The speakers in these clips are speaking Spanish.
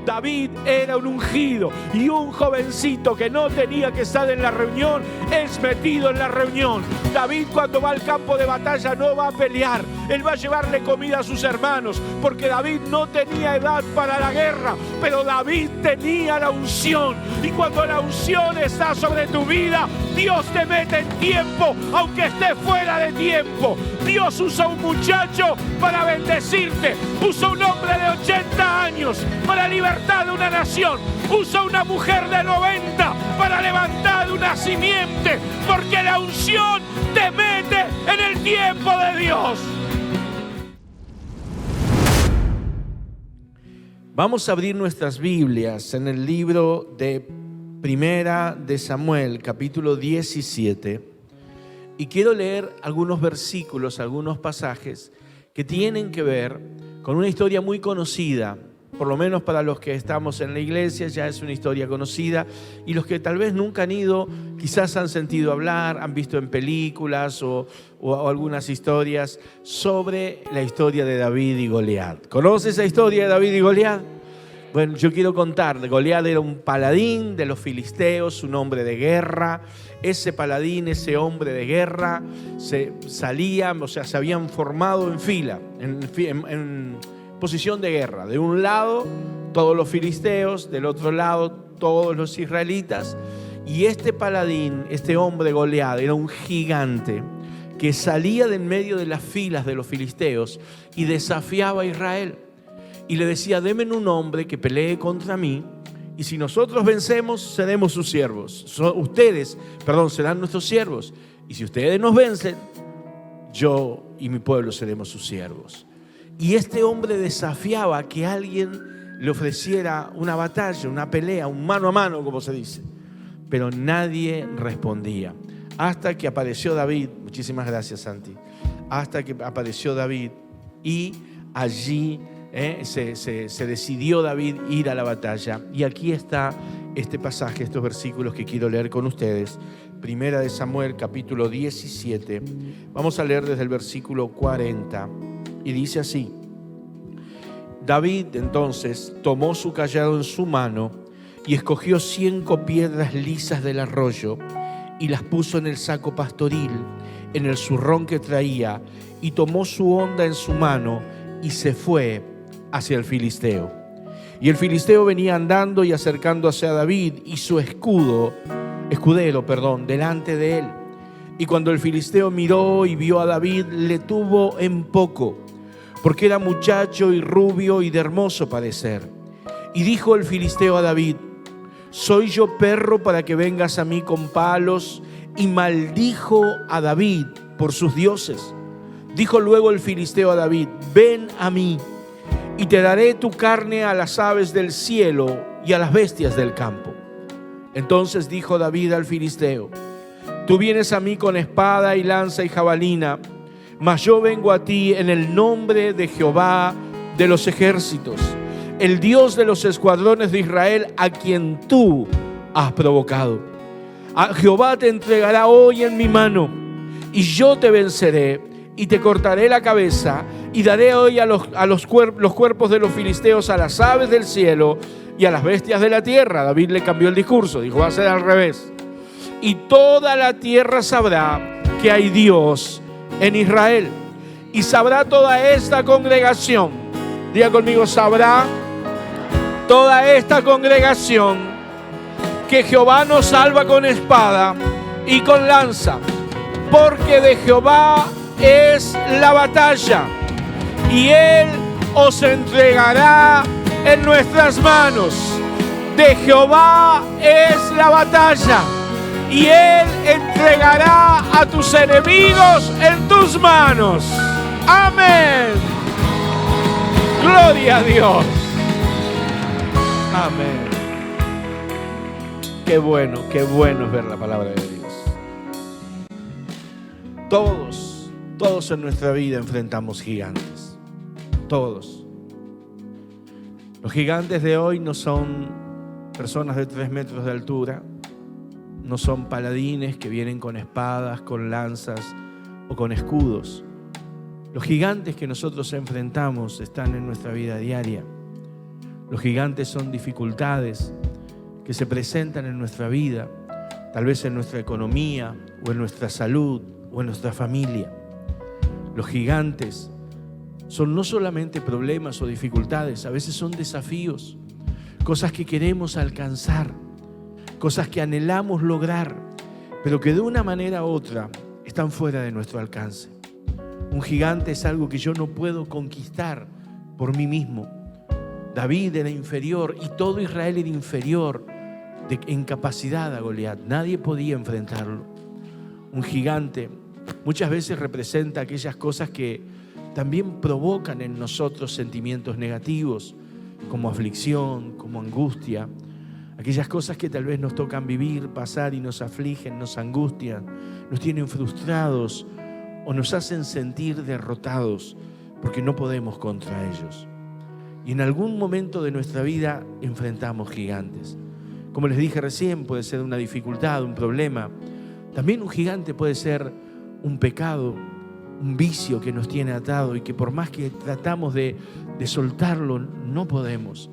David era un ungido, y un jovencito que no tenía que estar en la reunión es metido en la reunión. David, cuando va al campo de batalla, no va a pelear. Él va a llevarle comida a sus hermanos, porque David no tenía edad para la guerra, pero David tenía la unción. Y cuando la unción está sobre tu vida, Dios te mete en tiempo, aunque estés fuera de tiempo. Dios usa un muchacho para bendecirte, usa un hombre de 80 años para libertar de una nación, usa una mujer de 90 para levantar una simiente, porque la unción te mete en el tiempo de Dios. Vamos a abrir nuestras Biblias en el libro de Primera de Samuel, capítulo 17. Y quiero leer algunos versículos, algunos pasajes que tienen que ver con una historia muy conocida. Por lo menos para los que estamos en la iglesia ya es una historia conocida, y los que tal vez nunca han ido, quizás han sentido hablar, han visto en películas o algunas historias sobre la historia de David y Goliat. ¿Conoces esa historia de David y Goliat? Bueno, yo quiero contar. Goliat era un paladín de los filisteos, un hombre de guerra. Ese paladín, ese hombre de guerra, se habían formado en fila, en posición de guerra. De un lado, todos los filisteos, del otro lado, todos los israelitas. Y este paladín, este hombre Goliat, era un gigante que salía de en medio de las filas de los filisteos y desafiaba a Israel. Y le decía: denme un hombre que pelee contra mí, y si nosotros vencemos, seremos sus siervos. Serán nuestros siervos. Y si ustedes nos vencen, yo y mi pueblo seremos sus siervos. Y este hombre desafiaba que alguien le ofreciera una batalla, una pelea, un mano a mano, como se dice. Pero nadie respondía. Hasta que apareció David. Muchísimas gracias, Santi. Hasta que apareció David, y allí se decidió David ir a la batalla. Y aquí está este pasaje, estos versículos que quiero leer con ustedes. Primera de Samuel, capítulo 17. Vamos a leer desde el versículo 40. Y dice así: David entonces tomó su cayado en su mano y escogió 100 piedras lisas del arroyo y las puso en el saco pastoril, en el zurrón que traía, y tomó su honda en su mano y se fue hacia el filisteo. Y el filisteo venía andando y acercándose a David y su escudero, delante de él. Y cuando el filisteo miró y vio a David, le tuvo en poco, porque era muchacho y rubio y de hermoso parecer. Y dijo el filisteo a David: ¿soy yo perro para que vengas a mí con palos? Y maldijo a David por sus dioses. Dijo luego el filisteo a David: ven a mí, y te daré tu carne a las aves del cielo y a las bestias del campo. Entonces dijo David al filisteo: tú vienes a mí con espada y lanza y jabalina, mas yo vengo a ti en el nombre de Jehová de los ejércitos, el Dios de los escuadrones de Israel, a quien tú has provocado. A Jehová te entregará hoy en mi mano, y yo te venceré y te cortaré la cabeza, y daré hoy a los cuerpos de los filisteos a las aves del cielo y a las bestias de la tierra. David le cambió el discurso, dijo: va a ser al revés. Y toda la tierra sabrá que hay Dios en Israel. Y sabrá toda esta congregación, diga conmigo: sabrá toda esta congregación que Jehová nos salva con espada y con lanza, porque de Jehová es la batalla, y Él os entregará en nuestras manos. De Jehová es la batalla, y Él entregará a tus enemigos en tus manos. Amén. Gloria a Dios. Amén. Qué bueno es ver la palabra de Dios. Todos en nuestra vida enfrentamos gigantes. Todos. Los gigantes de hoy no son personas de 3 metros de altura, no son paladines que vienen con espadas, con lanzas o con escudos. Los gigantes que nosotros enfrentamos están en nuestra vida diaria. Los gigantes son dificultades que se presentan en nuestra vida, tal vez en nuestra economía, o en nuestra salud, o en nuestra familia. Los gigantes son no solamente problemas o dificultades, a veces son desafíos, cosas que queremos alcanzar, cosas que anhelamos lograr, pero que de una manera u otra están fuera de nuestro alcance. Un gigante es algo que yo no puedo conquistar por mí mismo. David era inferior y todo Israel era inferior en capacidad a Goliat. Nadie podía enfrentarlo. Un gigante muchas veces representa aquellas cosas que también provocan en nosotros sentimientos negativos, como aflicción, como angustia. Aquellas cosas que tal vez nos tocan vivir, pasar y nos afligen, nos angustian, nos tienen frustrados o nos hacen sentir derrotados porque no podemos contra ellos. Y en algún momento de nuestra vida enfrentamos gigantes. Como les dije recién, puede ser una dificultad, un problema. También un gigante puede ser un pecado, un vicio que nos tiene atado y que por más que tratamos de soltarlo, no podemos.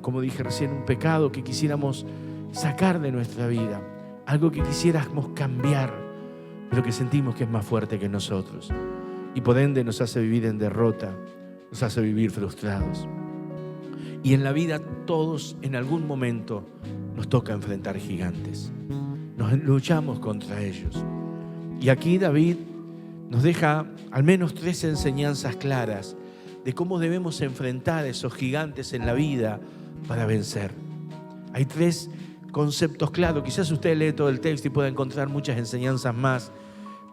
Como dije recién, un pecado que quisiéramos sacar de nuestra vida, algo que quisiéramos cambiar, pero que sentimos que es más fuerte que nosotros. Y por ende nos hace vivir en derrota, nos hace vivir frustrados. Y en la vida todos en algún momento nos toca enfrentar gigantes. Nos luchamos contra ellos. Y aquí David nos deja al menos 3 enseñanzas claras de cómo debemos enfrentar esos gigantes en la vida para vencer. Hay 3 conceptos claros. Quizás usted lee todo el texto y pueda encontrar muchas enseñanzas más.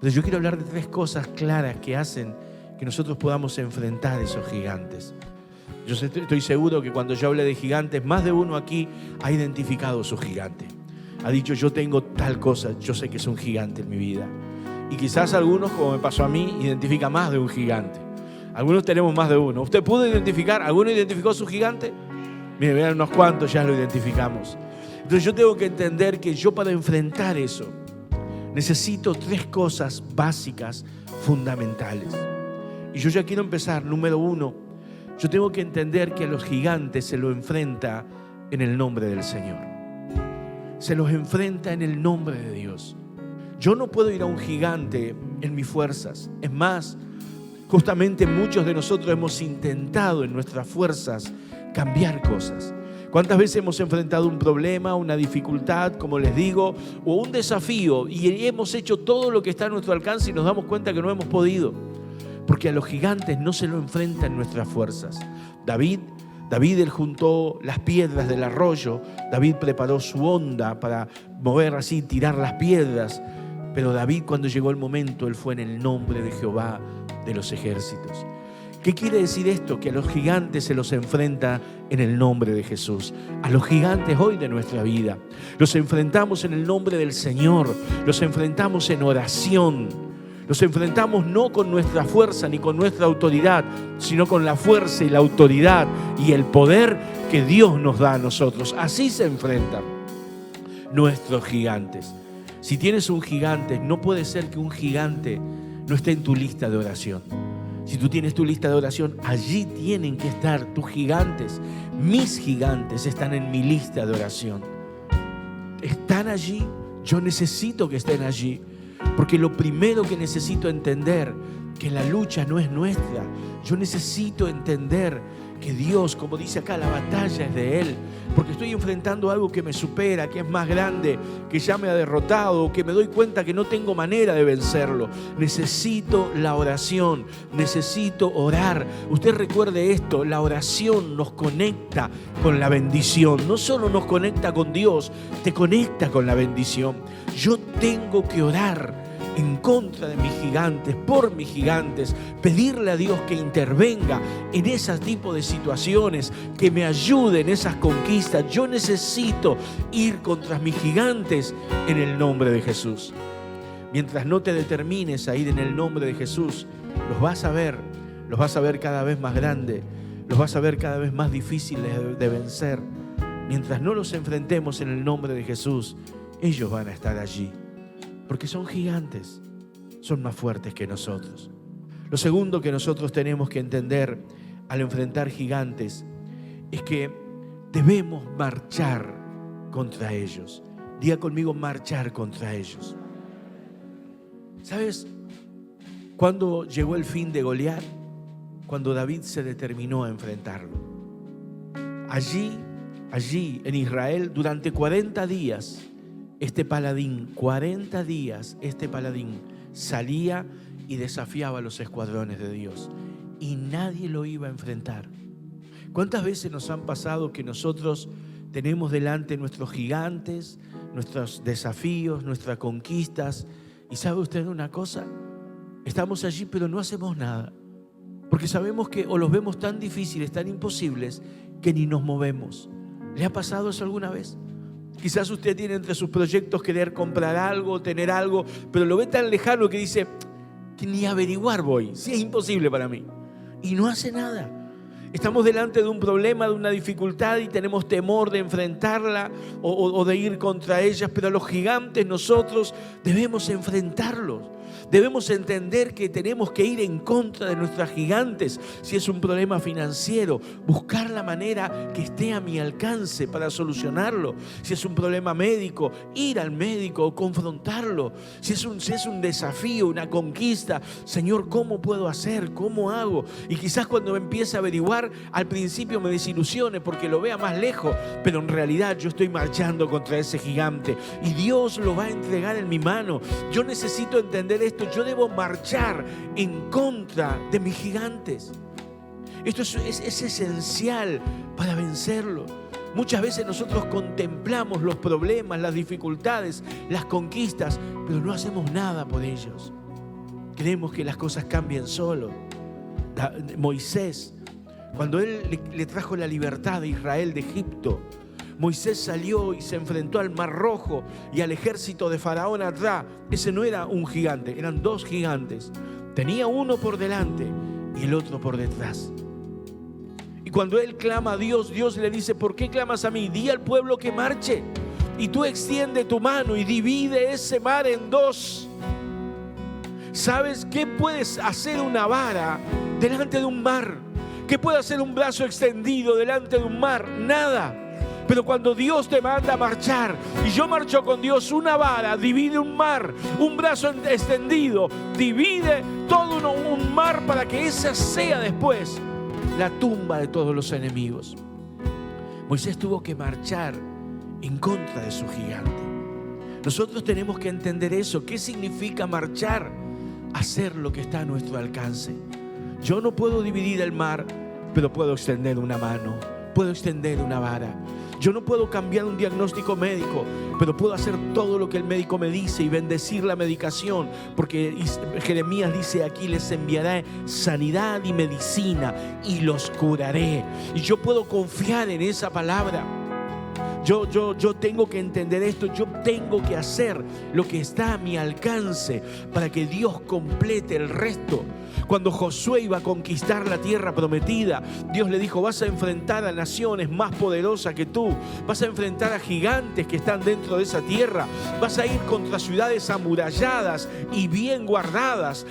Pero yo quiero hablar de 3 cosas claras que hacen que nosotros podamos enfrentar esos gigantes. Yo estoy seguro que cuando yo hable de gigantes, más de uno aquí ha identificado su gigante. Ha dicho, yo tengo tal cosa, yo sé que es un gigante en mi vida. Y quizás algunos, como me pasó a mí, identifican más de un gigante. Algunos tenemos más de uno. ¿Usted pudo identificar? ¿Alguno identificó su gigante? Miren, vean unos cuantos ya lo identificamos. Entonces yo tengo que entender que yo para enfrentar eso necesito 3 cosas básicas, fundamentales. Y yo ya quiero empezar. Número 1, yo tengo que entender que a los gigantes se los enfrenta en el nombre del Señor. Se los enfrenta en el nombre de Dios. Yo no puedo ir a un gigante en mis fuerzas. Es más, justamente muchos de nosotros hemos intentado en nuestras fuerzas cambiar cosas. ¿Cuántas veces hemos enfrentado un problema, una dificultad, como les digo, o un desafío y hemos hecho todo lo que está a nuestro alcance y nos damos cuenta que no hemos podido? Porque a los gigantes no se lo enfrentan nuestras fuerzas. David él juntó las piedras del arroyo. David preparó su honda para mover así, tirar las piedras. Pero David, cuando llegó el momento, él fue en el nombre de Jehová de los ejércitos. ¿Qué quiere decir esto? Que a los gigantes se los enfrenta en el nombre de Jesús. A los gigantes hoy de nuestra vida los enfrentamos en el nombre del Señor. Los enfrentamos en oración. Los enfrentamos no con nuestra fuerza ni con nuestra autoridad, sino con la fuerza y la autoridad y el poder que Dios nos da a nosotros. Así se enfrentan nuestros gigantes. Si tienes un gigante, no puede ser que un gigante no esté en tu lista de oración. Si tú tienes tu lista de oración, allí tienen que estar tus gigantes. Mis gigantes están en mi lista de oración. Están allí. Yo necesito que estén allí. Porque lo primero que necesito entender, que la lucha no es nuestra. Yo necesito entender que Dios, como dice acá, la batalla es de Él. Porque estoy enfrentando algo que me supera, que es más grande, que ya me ha derrotado, que me doy cuenta que no tengo manera de vencerlo. Necesito la oración, necesito orar. Usted recuerde esto, la oración nos conecta con la bendición. No solo nos conecta con Dios, te conecta con la bendición. Yo tengo que orar en contra de mis gigantes, por mis gigantes, pedirle a Dios que intervenga en ese tipo de situaciones, que me ayude en esas conquistas. Yo necesito ir contra mis gigantes en el nombre de Jesús. Mientras no te determines a ir en el nombre de Jesús, los vas a ver cada vez más grandes, los vas a ver cada vez más difíciles de vencer. Mientras no los enfrentemos en el nombre de Jesús, ellos van a estar allí. Porque son gigantes, son más fuertes que nosotros. Lo segundo que nosotros tenemos que entender al enfrentar gigantes es que debemos marchar contra ellos. Diga conmigo, marchar contra ellos. ¿Sabes cuándo llegó el fin de Goliat? Cuando David se determinó a enfrentarlo. Allí en Israel, durante 40 días, este paladín salía y desafiaba a los escuadrones de Dios. Y nadie lo iba a enfrentar. ¿Cuántas veces nos han pasado que nosotros tenemos delante nuestros gigantes, nuestros desafíos, nuestras conquistas? Y ¿sabe usted una cosa? Estamos allí pero no hacemos nada. Porque sabemos que o los vemos tan difíciles, tan imposibles, que ni nos movemos. ¿Le ha pasado eso alguna vez? Quizás usted tiene entre sus proyectos querer comprar algo, tener algo, pero lo ve tan lejano que dice, que ni averiguar voy, si es imposible para mí. Y no hace nada. Estamos delante de un problema, de una dificultad y tenemos temor de enfrentarla o de ir contra ellas, pero a los gigantes nosotros debemos enfrentarlos. Debemos entender que tenemos que ir en contra de nuestras gigantes. Si es un problema financiero, buscar la manera que esté a mi alcance para solucionarlo. Si es un problema médico, ir al médico o confrontarlo. Si es un desafío, una conquista, Señor, ¿cómo puedo hacer? ¿Cómo hago? Y quizás cuando empiece a averiguar, al principio me desilusione porque lo vea más lejos, pero en realidad yo estoy marchando contra ese gigante y Dios lo va a entregar en mi mano. Yo necesito entender esto. Yo debo marchar en contra de mis gigantes. Esto es esencial para vencerlo. Muchas veces nosotros contemplamos los problemas, las dificultades, las conquistas, pero no hacemos nada por ellos. Creemos que las cosas cambian solo. Moisés, cuando él le trajo la libertad a Israel de Egipto, Moisés salió y se enfrentó al Mar Rojo y al ejército de Faraón atrás. Ese no era un gigante, eran dos gigantes. Tenía uno por delante y el otro por detrás. Y cuando él clama a Dios, Dios le dice, ¿por qué clamas a mí? Di al pueblo que marche. Y tú extiende tu mano y divide ese mar en dos. ¿Sabes qué puedes hacer una vara delante de un mar? ¿Qué puede hacer un brazo extendido delante de un mar? Nada. Pero cuando Dios te manda a marchar, y yo marcho con Dios, una vara divide un mar, un brazo extendido divide todo un mar para que esa sea después la tumba de todos los enemigos. Moisés tuvo que marchar en contra de su gigante. Nosotros tenemos que entender eso. ¿Qué significa marchar? Hacer lo que está a nuestro alcance. Yo no puedo dividir el mar, pero puedo extender una mano, puedo extender una vara. Yo no puedo cambiar un diagnóstico médico, pero puedo hacer todo lo que el médico me dice y bendecir la medicación, porque Jeremías dice aquí, les enviaré sanidad y medicina y los curaré. Y yo puedo confiar en esa palabra. Yo tengo que entender esto. Yo tengo que hacer lo que está a mi alcance para que Dios complete el resto. Cuando Josué iba a conquistar la tierra prometida, Dios le dijo, vas a enfrentar a naciones más poderosas que tú, vas a enfrentar a gigantes que están dentro de esa tierra, vas a ir contra ciudades amuralladas y bien guardadas.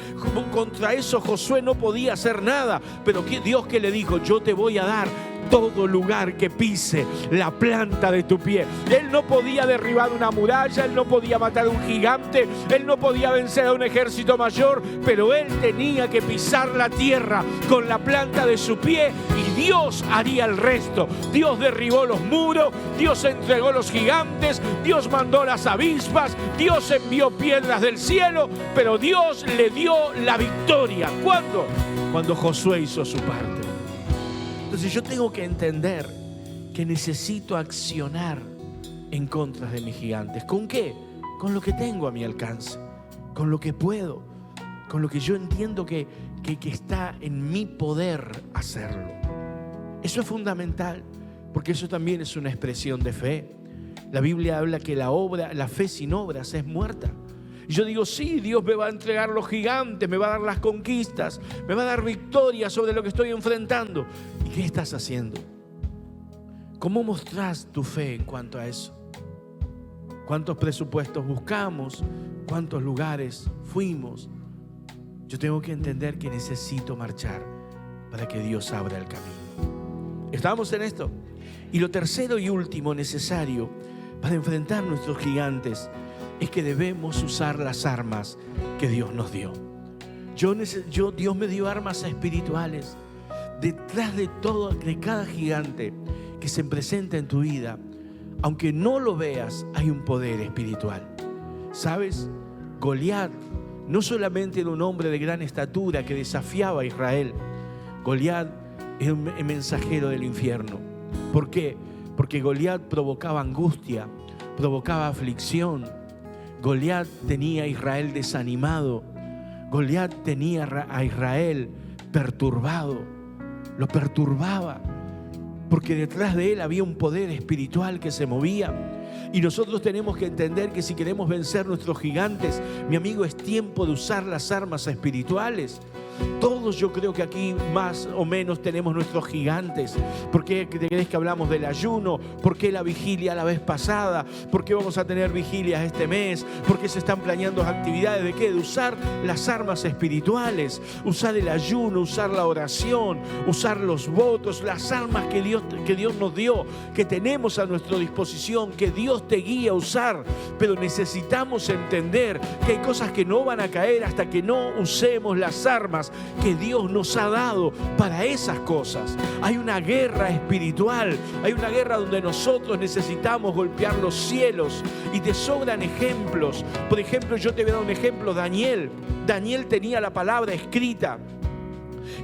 Contra eso Josué no podía hacer nada, pero Dios que le dijo, yo te voy a dar todo lugar que pise la planta de tu pie. Él no podía derribar una muralla, él no podía matar a un gigante, él no podía vencer a un ejército mayor, pero él tenía que pisar la tierra con la planta de su pie y Dios haría el resto. Dios derribó los muros, Dios entregó los gigantes, Dios mandó las avispas, Dios envió piedras del cielo, pero Dios le dio la victoria. ¿Cuándo? Cuando Josué hizo su parte. Entonces yo tengo que entender que necesito accionar en contra de mis gigantes. ¿Con qué? Con lo que tengo a mi alcance, con lo que puedo, con lo que yo entiendo que está en mi poder hacerlo. Eso es fundamental, porque eso también es una expresión de fe. La Biblia habla que la fe sin obras es muerta. Y yo digo, sí, Dios me va a entregar los gigantes, me va a dar las conquistas, me va a dar victoria sobre lo que estoy enfrentando. ¿Y qué estás haciendo? ¿Cómo mostrás tu fe en cuanto a eso? ¿Cuántos presupuestos buscamos? ¿Cuántos lugares fuimos? Yo tengo que entender que necesito marchar para que Dios abra el camino. ¿Estamos en esto? Y lo tercero y último necesario para enfrentar nuestros gigantes es que debemos usar las armas que Dios nos dio. Dios me dio armas espirituales. Detrás de cada gigante que se presenta en tu vida, aunque no lo veas, hay un poder espiritual. ¿Sabes? Goliat no solamente era un hombre de gran estatura que desafiaba a Israel. Goliat era un mensajero del infierno. ¿Por qué? Porque Goliat provocaba angustia, provocaba aflicción. Goliat tenía a Israel desanimado. Goliat tenía a Israel perturbado. Lo perturbaba porque detrás de él había un poder espiritual que se movía. Y nosotros tenemos que entender que si queremos vencer nuestros gigantes, mi amigo, es tiempo de usar las armas espirituales. Todos, yo creo que aquí más o menos tenemos nuestros gigantes. ¿Por qué crees que hablamos del ayuno? ¿Por qué la vigilia la vez pasada? ¿Por qué vamos a tener vigilias este mes? ¿Por qué se están planeando actividades? ¿De qué? De usar las armas espirituales, usar el ayuno, usar la oración, usar los votos, las armas que Dios nos dio, que tenemos a nuestra disposición, que Dios te guía a usar. Pero necesitamos entender que hay cosas que no van a caer hasta que no usemos las armas que Dios nos ha dado para esas cosas. Hay una guerra espiritual, hay una guerra donde nosotros necesitamos golpear los cielos, y te sobran ejemplos. Por ejemplo, yo te voy a dar un ejemplo. Daniel tenía la palabra escrita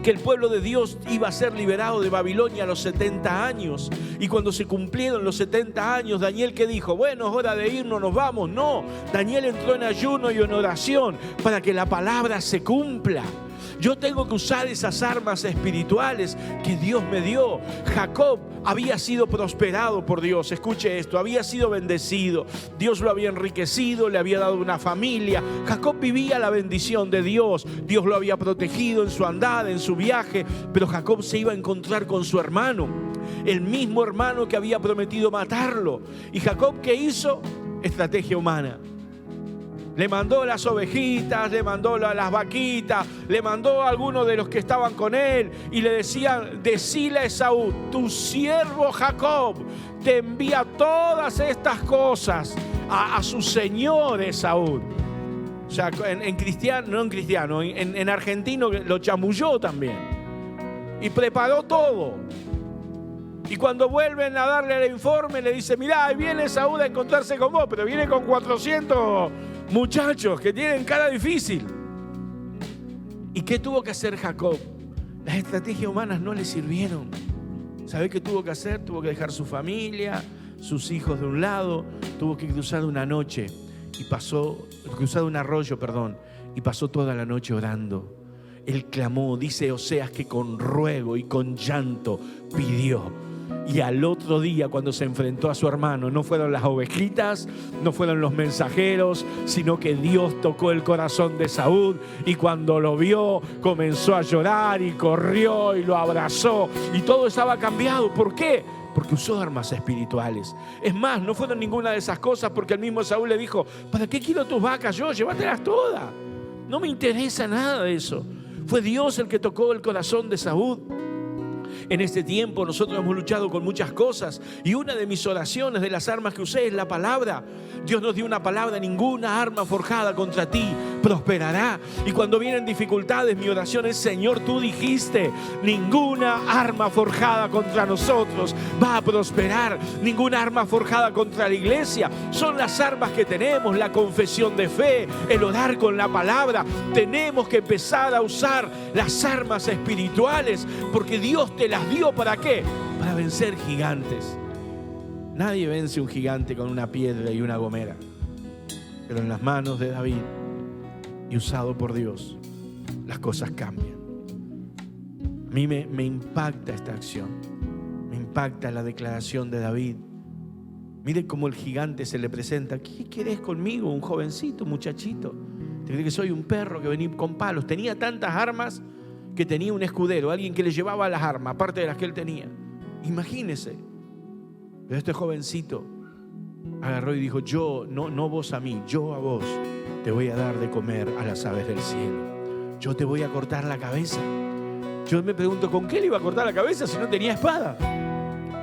que el pueblo de Dios iba a ser liberado de Babilonia a los 70 años. Y cuando se cumplieron los 70 años, Daniel, ¿qué dijo? Bueno, es hora de irnos, nos vamos. No, Daniel entró en ayuno y en oración para que la palabra se cumpla. Yo tengo que usar esas armas espirituales que Dios me dio. Jacob había sido prosperado por Dios. Escuche esto, había sido bendecido. Dios lo había enriquecido, le había dado una familia. Jacob vivía la bendición de Dios. Dios lo había protegido en su andada, en su viaje. Pero Jacob se iba a encontrar con su hermano, el mismo hermano que había prometido matarlo. ¿Y Jacob qué hizo? Estrategia humana. Le mandó las ovejitas, le mandó las vaquitas, le mandó a algunos de los que estaban con él y le decían: decile a Esaú, tu siervo Jacob te envía todas estas cosas a su señor Esaú. O sea, en argentino lo chamulló también. Y preparó todo. Y cuando vuelven a darle el informe, le dice: mirá, ahí viene Esaú a encontrarse con vos, pero viene con 400 muchachos que tienen cara difícil. ¿Y qué tuvo que hacer Jacob? Las estrategias humanas no le sirvieron. ¿Sabe qué tuvo que hacer? Tuvo que dejar su familia, sus hijos de un lado, tuvo que cruzar un arroyo, y pasó toda la noche orando. Él clamó, dice Oseas, que con ruego y con llanto pidió. Y al otro día, cuando se enfrentó a su hermano, no fueron las ovejitas, no fueron los mensajeros, sino que Dios tocó el corazón de Saúl, y cuando lo vio comenzó a llorar y corrió y lo abrazó, y todo estaba cambiado. ¿Por qué? Porque usó armas espirituales. Es más, no fueron ninguna de esas cosas, porque el mismo Saúl le dijo: ¿para qué quiero tus vacas yo? Llévatelas todas. No me interesa nada de eso. Fue Dios el que tocó el corazón de Saúl. En este tiempo nosotros hemos luchado con muchas cosas, y una de mis oraciones, de las armas que usé, es la palabra. Dios nos dio una palabra: ninguna arma forjada contra ti prosperará. Y cuando vienen dificultades, mi oración es: Señor, tú dijiste, ninguna arma forjada contra nosotros va a prosperar. Ninguna arma forjada contra la iglesia. Son las armas que tenemos: la confesión de fe, el orar con la palabra. Tenemos que empezar a usar las armas espirituales, porque Dios te las dio. ¿Para qué? Para vencer gigantes. Nadie vence un gigante con una piedra y una gomera, pero en las manos de David, y usado por Dios, las cosas cambian. A mí me impacta esta acción, me impacta la declaración de David. Mire cómo el gigante se le presenta: ¿qué querés conmigo? Un jovencito, un muchachito. ¿Te crees que soy un perro que venía con palos? Tenía tantas armas que tenía un escudero, alguien que le llevaba las armas, aparte de las que él tenía. Imagínese. Pero este jovencito agarró y dijo: yo, no vos a mí, yo a vos te voy a dar de comer a las aves del cielo. Yo te voy a cortar la cabeza. Yo me pregunto, ¿con qué le iba a cortar la cabeza si no tenía espada?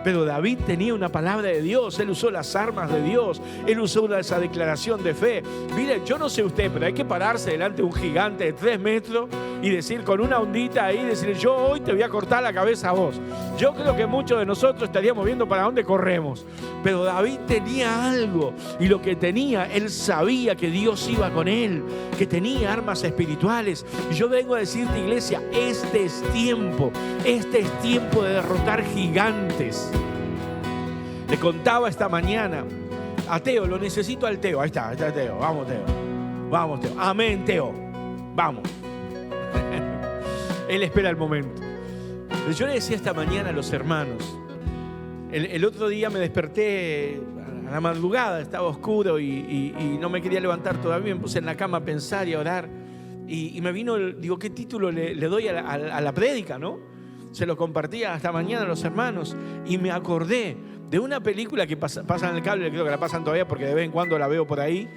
Pero David tenía una palabra de Dios, él usó las armas de Dios, él usó esa declaración de fe. Mire, yo no sé usted, pero hay que pararse delante de un gigante de 3 metros y decir con una ondita ahí, decir, yo hoy te voy a cortar la cabeza a vos. Yo creo que muchos de nosotros estaríamos viendo para dónde corremos. Pero David tenía algo, y lo que tenía, él sabía que Dios iba con él, que tenía armas espirituales. Y yo vengo a decirte, iglesia, este es tiempo de derrotar gigantes. Le contaba esta mañana a Teo, lo necesito al Teo. Ahí está Teo. Vamos, Teo. Vamos, Teo. Amén, Teo. Vamos. Él espera el momento. Pero yo le decía esta mañana a los hermanos. El otro día me desperté a la madrugada, estaba oscuro y no me quería levantar todavía. Me puse en la cama a pensar y a orar. Y me vino, digo, ¿qué título le doy a la prédica, no? Se lo compartía esta mañana a los hermanos y me acordé de una película que pasa en el cable, creo que la pasan todavía porque de vez en cuando la veo por ahí.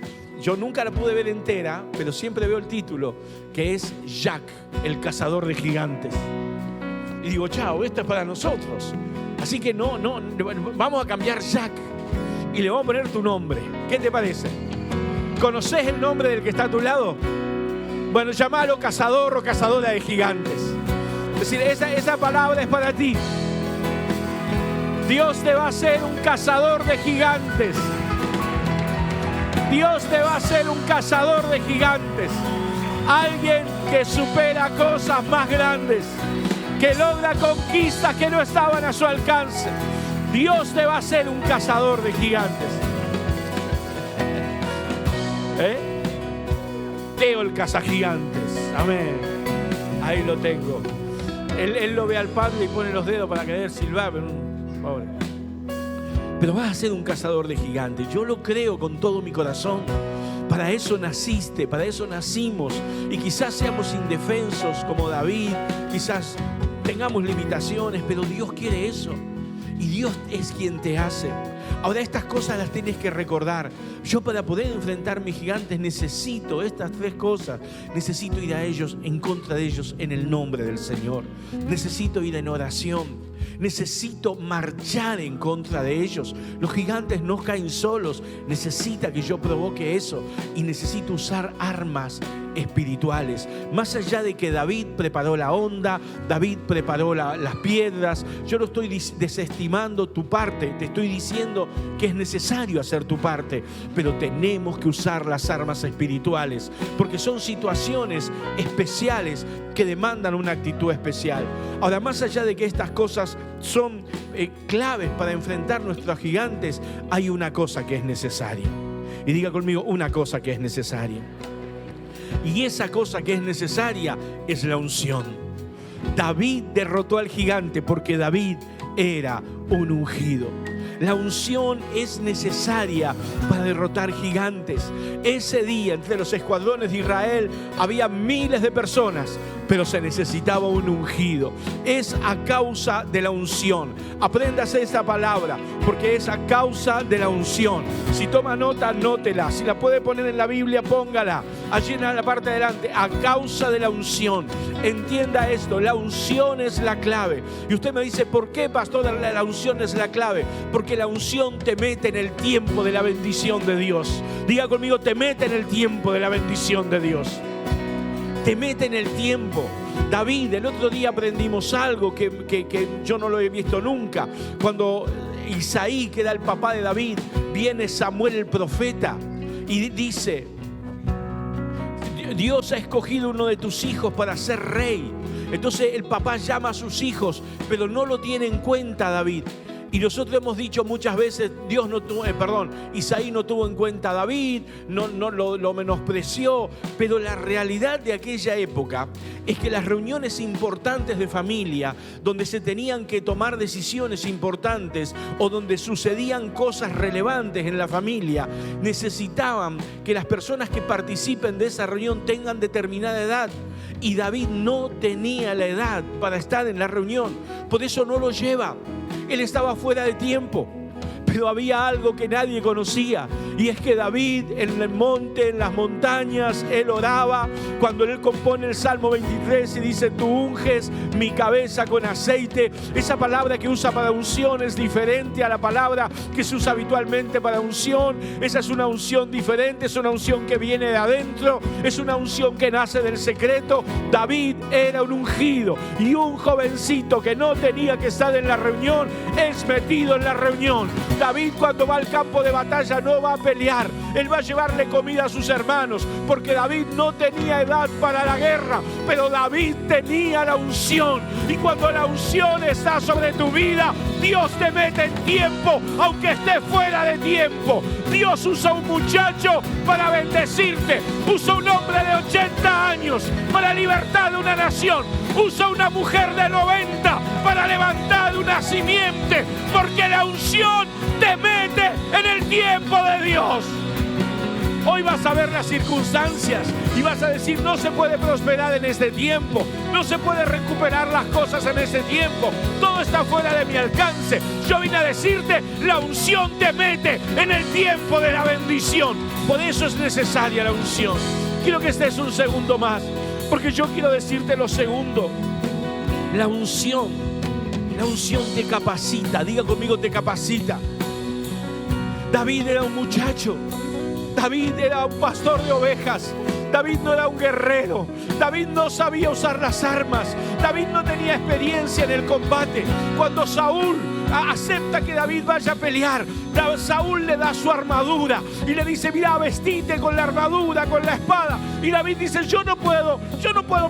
Yo nunca la pude ver entera, pero siempre veo el título, que es Jack, el cazador de gigantes. Y digo, chao, esto es para nosotros. Así que no, vamos a cambiar Jack y le vamos a poner tu nombre. ¿Qué te parece? ¿Conoces el nombre del que está a tu lado? Bueno, llamalo cazador o cazadora de gigantes. Es decir, esa palabra es para ti. Dios te va a hacer un cazador de gigantes. Dios te va a hacer un cazador de gigantes. Alguien que supera cosas más grandes, que logra conquistas que no estaban a su alcance. Dios te va a hacer un cazador de gigantes. Teo el cazagigantes. Amén. Ahí lo tengo. Él lo ve al padre y pone los dedos para querer silbar, pero vas a ser un cazador de gigantes. Yo lo creo con todo mi corazón. Para eso naciste, para eso nacimos. Y quizás seamos indefensos como David, quizás tengamos limitaciones, pero Dios quiere eso. Y Dios es quien te hace. Ahora, estas cosas las tienes que recordar. Yo, para poder enfrentar mis gigantes, necesito estas 3 cosas. Necesito ir a ellos, en contra de ellos, en el nombre del Señor. Necesito ir en oración. Necesito marchar en contra de ellos. Los gigantes no caen solos. Necesita que yo provoque eso. Y necesito usar armas espirituales. Más allá de que David preparó la onda, David preparó las piedras, yo no estoy desestimando tu parte. Te estoy diciendo que es necesario hacer tu parte. Pero tenemos que usar las armas espirituales. Porque son situaciones especiales que demandan una actitud especial. Ahora, más allá de que estas cosas son claves para enfrentar nuestros gigantes, hay una cosa que es necesaria. Y diga conmigo, una cosa que es necesaria. Y esa cosa que es necesaria es la unción. David derrotó al gigante porque David era un ungido. La unción es necesaria para derrotar gigantes. Ese día, entre los escuadrones de Israel, había miles de personas, pero se necesitaba un ungido. Es a causa de la unción. Apréndase esta palabra, porque es a causa de la unción. Si toma nota, anótela. Si la puede poner en la Biblia, póngala. Allí en la parte de adelante, a causa de la unción. Entienda esto, la unción es la clave. Y usted me dice, ¿por qué, pastor, la unción es la clave? Porque la unción te mete en el tiempo de la bendición de Dios. Diga conmigo, te mete en el tiempo de la bendición de Dios. Te mete en el tiempo. David, el otro día aprendimos algo que yo no lo he visto nunca. Cuando Isaí, que era el papá de David, viene Samuel el profeta y dice: Dios ha escogido uno de tus hijos para ser rey. Entonces el papá llama a sus hijos, pero no lo tiene en cuenta David. Y nosotros hemos dicho muchas veces, Isaí no tuvo en cuenta a David, no lo menospreció, pero la realidad de aquella época es que las reuniones importantes de familia, donde se tenían que tomar decisiones importantes o donde sucedían cosas relevantes en la familia, necesitaban que las personas que participen de esa reunión tengan determinada edad. Y David no tenía la edad para estar en la reunión, por eso no lo lleva. Él estaba fuera de tiempo. Pero había algo que nadie conocía, y es que David en el monte, en las montañas, él oraba. Cuando él compone el Salmo 23 y dice: tú unges mi cabeza con aceite, esa palabra que usa para unción es diferente a la palabra que se usa habitualmente para unción. Esa es una unción diferente, es una unción que viene de adentro, es una unción que nace del secreto. David era un ungido, y un jovencito que no tenía que estar en la reunión es metido en la reunión. David, cuando va al campo de batalla, no va a pelear, él va a llevarle comida a sus hermanos, porque David no tenía edad para la guerra, pero David tenía la unción. Y cuando la unción está sobre tu vida, Dios te mete en tiempo, aunque estés fuera de tiempo. Dios usa un muchacho para bendecirte, usa un hombre de 80 años para libertar de una nación, usa una mujer de 90 para levantar una simiente, porque la unción te mete en el tiempo de Dios. Hoy vas a ver las circunstancias y vas a decir: no se puede prosperar en este tiempo, no se puede recuperar las cosas en este tiempo, todo está fuera de mi alcance. Yo vine a decirte: la unción te mete en el tiempo de la bendición. Por eso es necesaria la unción. Quiero que estés un segundo más, porque yo quiero decirte lo segundo. La unción te capacita. Diga conmigo: te capacita. David era un muchacho, David era un pastor de ovejas, David no era un guerrero, David no sabía usar las armas, David no tenía experiencia en el combate. Cuando Saúl acepta que David vaya a pelear, Saúl le da su armadura y le dice: mira, vestite con la armadura, con la espada. Y David dice: yo no puedo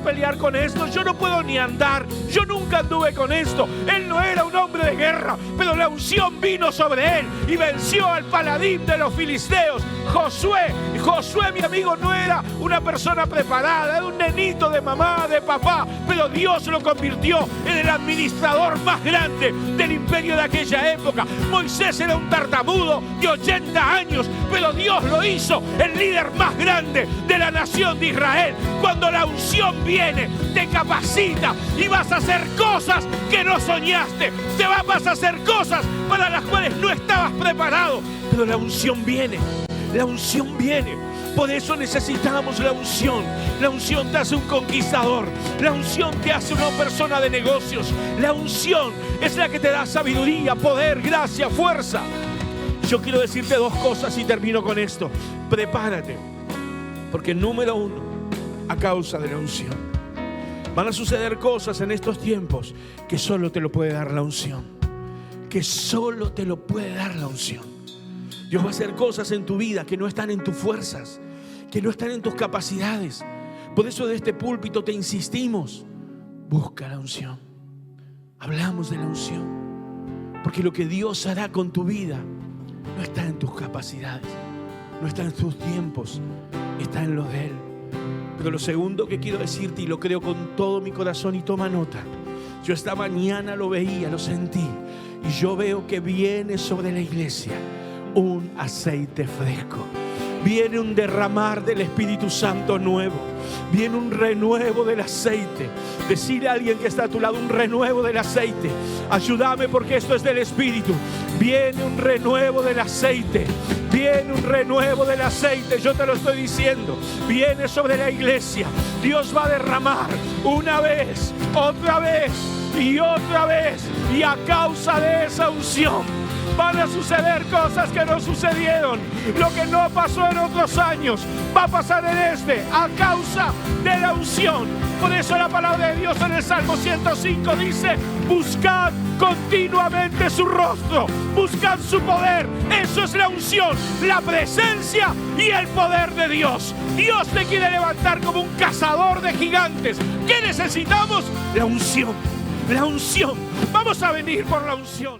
pelear con esto, yo no puedo ni andar, yo nunca anduve con esto. Él no era un hombre de guerra, pero la unción vino sobre él y venció al paladín de los filisteos, Josué. Josué, mi amigo, no era una persona preparada, era un nenito de mamá, de papá, pero Dios lo convirtió en el administrador más grande del imperio de aquella época. Moisés era un tartamudo de 80 años, pero Dios lo hizo el líder más grande de la nación de Israel. Cuando la unción viene, te capacita y vas a hacer cosas que no soñaste, vas a hacer cosas para las cuales no estabas preparado, pero la unción viene. La unción viene. Por eso necesitamos la unción. La unción te hace un conquistador. La unción te hace una persona de negocios. La unción es la que te da sabiduría, poder, gracia, fuerza. Yo quiero decirte dos cosas y termino con esto. Prepárate, porque número uno, a causa de la unción, van a suceder cosas en estos tiempos que solo te lo puede dar la unción. Que solo te lo puede dar la unción. Dios va a hacer cosas en tu vida que no están en tus fuerzas, que no están en tus capacidades. Por eso de este púlpito te insistimos: busca la unción. Hablamos de la unción, porque lo que Dios hará con tu vida no está en tus capacidades, no está en tus tiempos, está en los de Él. Pero lo segundo que quiero decirte, y lo creo con todo mi corazón, y toma nota: yo esta mañana lo veía, lo sentí, y yo veo que viene sobre la iglesia un aceite fresco. Viene un derramar del Espíritu Santo nuevo. Viene un renuevo del aceite. Decirle a alguien que está a tu lado: un renuevo del aceite. Ayúdame, porque esto es del Espíritu. Viene un renuevo del aceite. Viene un renuevo del aceite. Yo te lo estoy diciendo. Viene sobre la iglesia. Dios va a derramar una vez, otra vez y otra vez. Y a causa de esa unción van a suceder cosas que no sucedieron. Lo que no pasó en otros años va a pasar en este, a causa de la unción. Por eso la palabra de Dios en el Salmo 105 dice: buscad continuamente su rostro, buscad su poder. Eso es la unción, la presencia y el poder de Dios. Dios te quiere levantar como un cazador de gigantes. ¿Qué necesitamos? La unción, la unción. Vamos a venir por la unción.